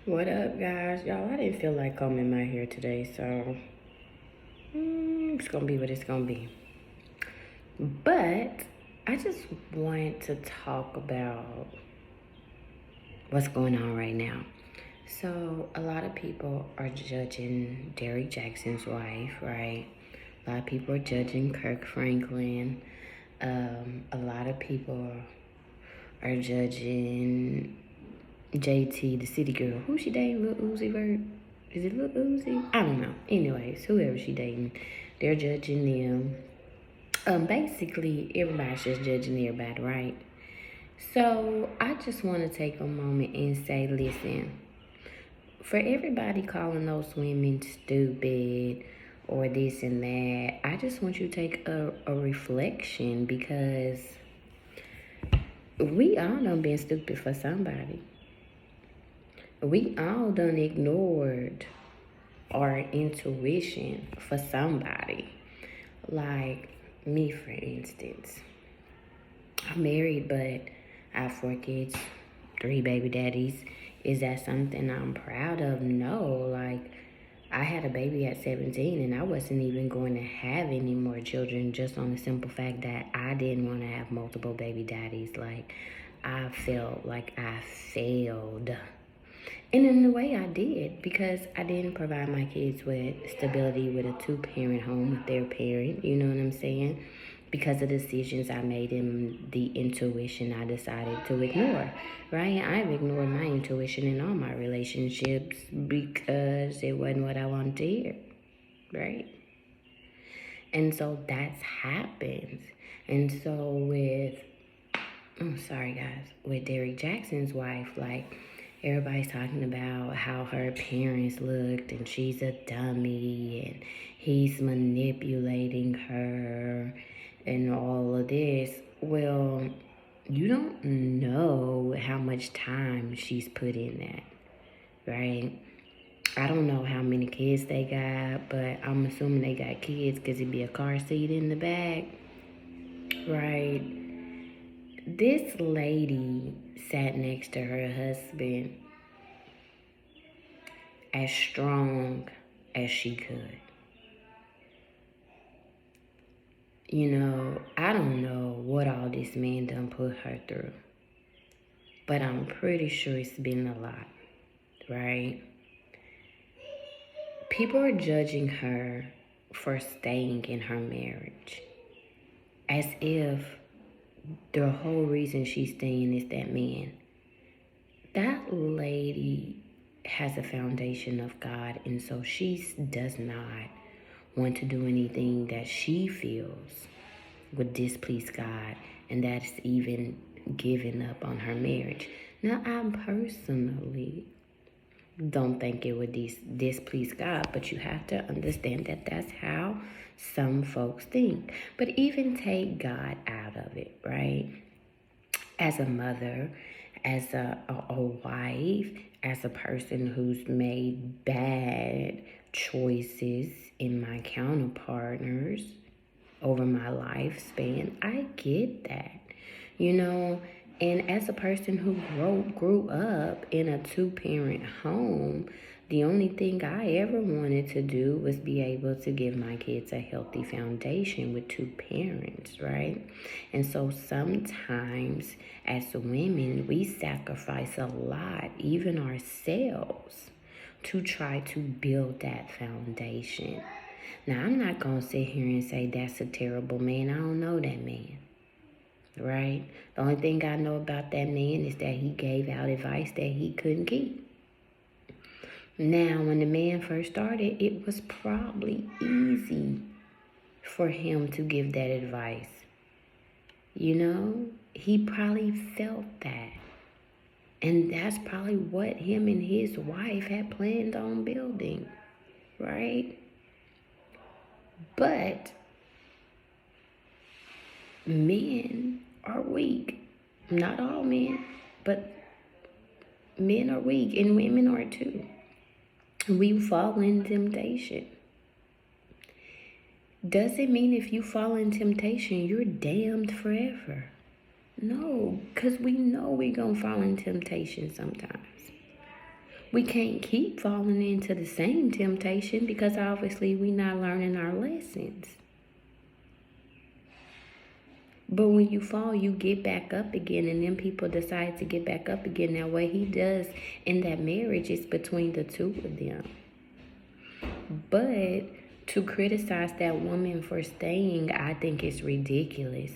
What up, guys? Y'all, I didn't feel like combing my hair today, so it's gonna be what it's gonna be. But I just want to talk about what's going on right now. So, a lot of people are judging Derrick Jaxn's wife, right? A lot of people are judging Kirk Franklin. A lot of people are judging JT, the city girl. Who she dating? Lil Uzi Vert? Is it Lil Uzi? I don't know. Anyways, whoever she dating, they're judging them. Basically, everybody's just judging everybody, right? So I just want to take a moment and say, listen, for everybody calling those women stupid or this and that, I just want you to take a reflection because we all done been stupid for somebody. We all done ignored our intuition for somebody. Like me, for instance. I'm married, but I have 4 kids, 3 baby daddies. Is that something I'm proud of? No. Like, I had a baby at 17 and I wasn't even going to have any more children just on the simple fact that I didn't want to have multiple baby daddies. Like, I felt like I failed. And in a way I did, because I didn't provide my kids with stability with a 2-parent home with their parent, you know what I'm saying? Because of decisions I made and the intuition I decided to ignore, right? I've ignored my intuition in all my relationships because it wasn't what I wanted to hear, right? And so that's happens. And so with Derrick Jaxn's wife, like, everybody's talking about how her parents looked and she's a dummy and he's manipulating her and all of this. Well, you don't know how much time she's put in that, right? I don't know how many kids they got, but I'm assuming they got kids because it'd be a car seat in the back, right? This lady sat next to her husband as strong as she could. You know, I don't know what all this man done put her through, but I'm pretty sure it's been a lot, right? People are judging her for staying in her marriage as if the whole reason she's staying is that man. That lady has a foundation of God, and so she does not want to do anything that she feels would displease God, and that's even giving up on her marriage. Now, I personally don't think it would displease God, but you have to understand that that's how some folks think. But even take God out of it, right? As a mother, as a wife, as a person who's made bad choices in my counterpartners over my lifespan, I get that, you know. And as a person who grew up in a 2-parent home, the only thing I ever wanted to do was be able to give my kids a healthy foundation with 2 parents, right? And so sometimes as women, we sacrifice a lot, even ourselves, to try to build that foundation. Now, I'm not going to sit here and say that's a terrible man. I don't know that man, right? The only thing I know about that man is that he gave out advice that he couldn't keep. Now, when the man first started, it was probably easy for him to give that advice. You know, he probably felt that. And that's probably what him and his wife had planned on building, right? But men are weak. Not all men, but men are weak and women are too. We fall in temptation. Doesn't mean if you fall in temptation, you're damned forever. No, because we know we're going to fall in temptation sometimes. We can't keep falling into the same temptation because obviously we're not learning our lessons. But when you fall, you get back up again, and then people decide to get back up again. Now, what he does in that marriage is between the two of them. But to criticize that woman for staying, I think it's ridiculous.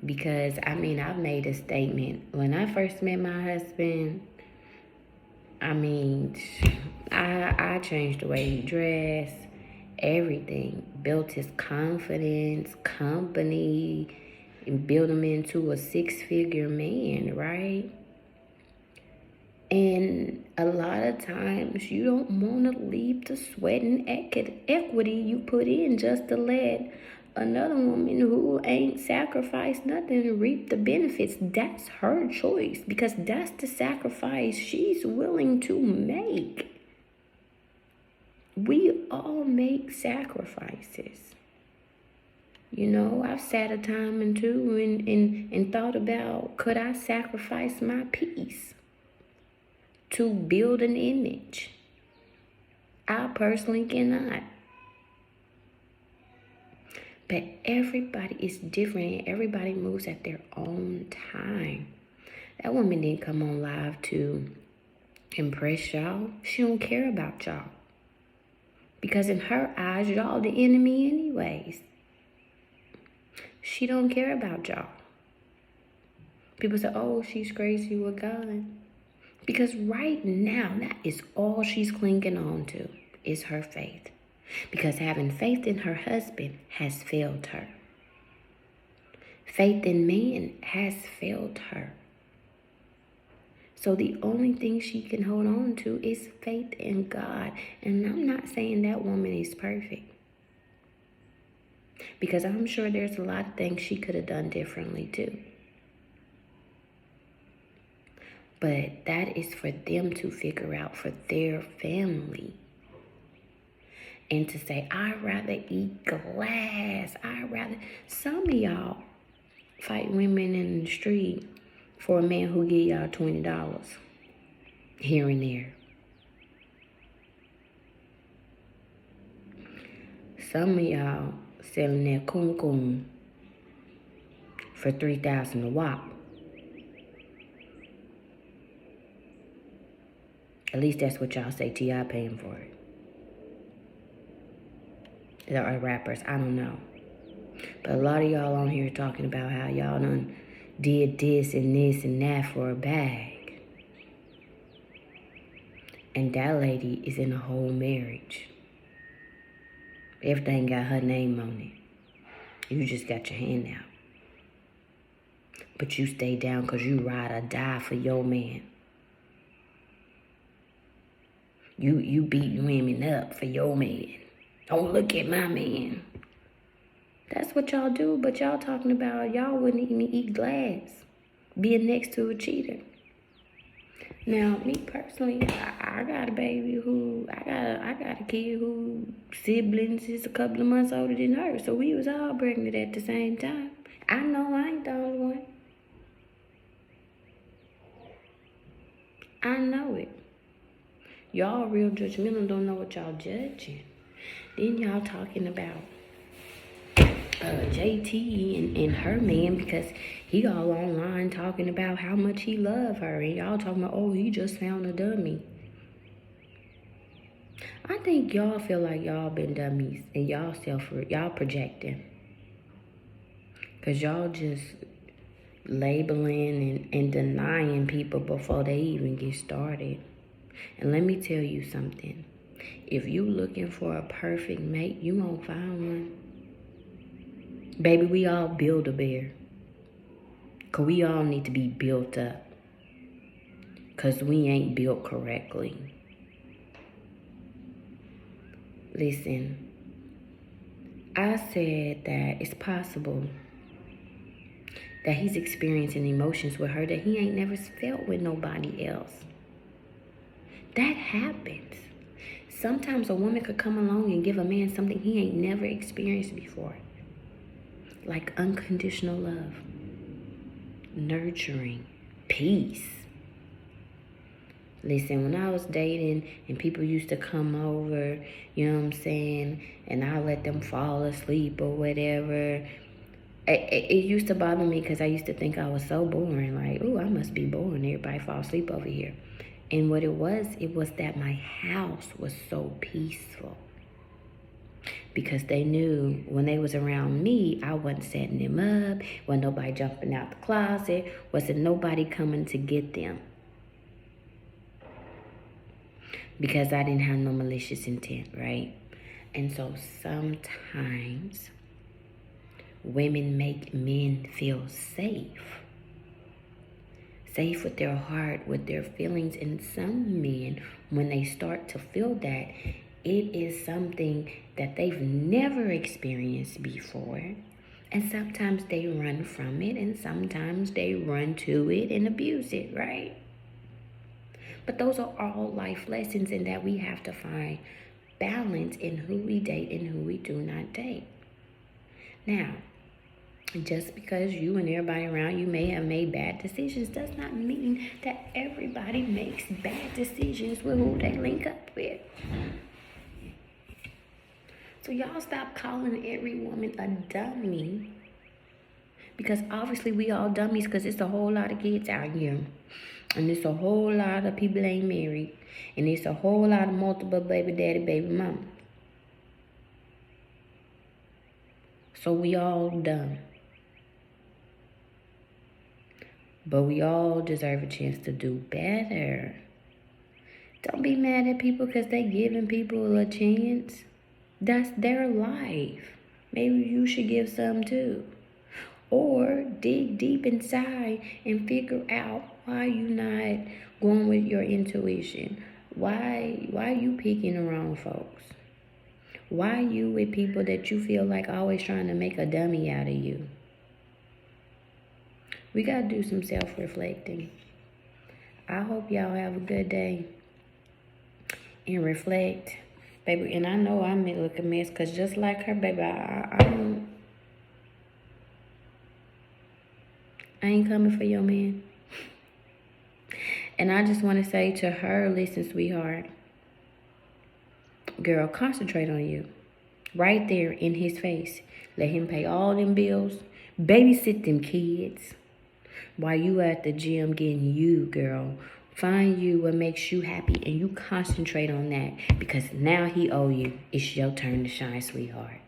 Because, I've made a statement. When I first met my husband, I changed the way he dressed, everything. Built his confidence, company, and build him into a 6-figure man, right? And a lot of times you don't want to leave the sweat and equity you put in just to let another woman who ain't sacrificed nothing reap the benefits. That's her choice, because that's the sacrifice she's willing to make. We all make sacrifices. I've sat a time and two and thought about, could I sacrifice my peace to build an image? I personally cannot. But everybody is different, and everybody moves at their own time. That woman didn't come on live to impress y'all. She don't care about y'all. Because in her eyes, y'all the enemy anyways. She don't care about y'all. People say, oh, she's crazy with God. Because right now, that is all she's clinging on to, is her faith. Because having faith in her husband has failed her. Faith in man has failed her. So the only thing she can hold on to is faith in God. And I'm not saying that woman is perfect, because I'm sure there's a lot of things she could have done differently too. But that is for them to figure out for their family. And to say, I'd rather eat glass. Some of y'all fight women in the street for a man who give y'all $20 here and there. Some of y'all selling their kum for $3,000 a wop. At least that's what y'all say T.I. paying for it. There are rappers, I don't know. But a lot of y'all on here talking about how y'all done did this and that for a bag. And that lady is in a whole marriage. Everything got her name on it. You just got your hand out. But you stay down because you ride or die for your man. You beat women up for your man. Don't look at my man. That's what y'all do, but y'all talking about y'all wouldn't even eat glass being next to a cheater. Now, me personally, I got a baby I got a kid who siblings is a couple of months older than her, so we was all pregnant at the same time. I know I ain't the only one. I know it. Y'all real judgmental, don't know what y'all judging. Then y'all talking about JT and her man, because he all online talking about how much he love her, and y'all talking about, oh, he just found a dummy. I think y'all feel like y'all been dummies, and y'all projecting, because y'all just labeling and denying people before they even get started. And let me tell you something. If you looking for a perfect mate, you won't find one. Baby, we all build a bear. Because we all need to be built up. Because we ain't built correctly. Listen, I said that it's possible that he's experiencing emotions with her that he ain't never felt with nobody else. That happens. Sometimes a woman could come along and give a man something he ain't never experienced before. Like unconditional love, nurturing, peace. Listen, when I was dating and people used to come over, you know what I'm saying, and I let them fall asleep or whatever, it used to bother me because I used to think I was so boring. Like, ooh, I must be boring. Everybody fall asleep over here. And what it was that my house was so peaceful. Because they knew when they was around me, I wasn't setting them up. Wasn't nobody jumping out the closet. Wasn't nobody coming to get them. Because I didn't have no malicious intent, right? And so sometimes women make men feel safe. Safe with their heart, with their feelings. And some men, when they start to feel that, it is something that they've never experienced before. And sometimes they run from it, and sometimes they run to it and abuse it, right? But those are all life lessons, in that we have to find balance in who we date and who we do not date. Now, just because you and everybody around you may have made bad decisions does not mean that everybody makes bad decisions with who they link up with. So y'all stop calling every woman a dummy. Because obviously we all dummies, because it's a whole lot of kids out here. And it's a whole lot of people ain't married. And it's a whole lot of multiple baby daddy, baby mama. So we all dumb. But we all deserve a chance to do better. Don't be mad at people because they giving people a chance. That's their life. Maybe you should give some too. Or dig deep inside and figure out why you not going with your intuition. Why you picking the wrong folks? Why you with people that you feel like always trying to make a dummy out of you? We got to do some self-reflecting. I hope y'all have a good day and reflect. Baby, and I know I may look a mess because just like her, baby, I ain't coming for your man. And I just want to say to her, listen, sweetheart. Girl, concentrate on you. Right there in his face. Let him pay all them bills. Babysit them kids. While you at the gym getting you, girl. Find you what makes you happy and you concentrate on that. Because now he owe you. It's your turn to shine, sweetheart.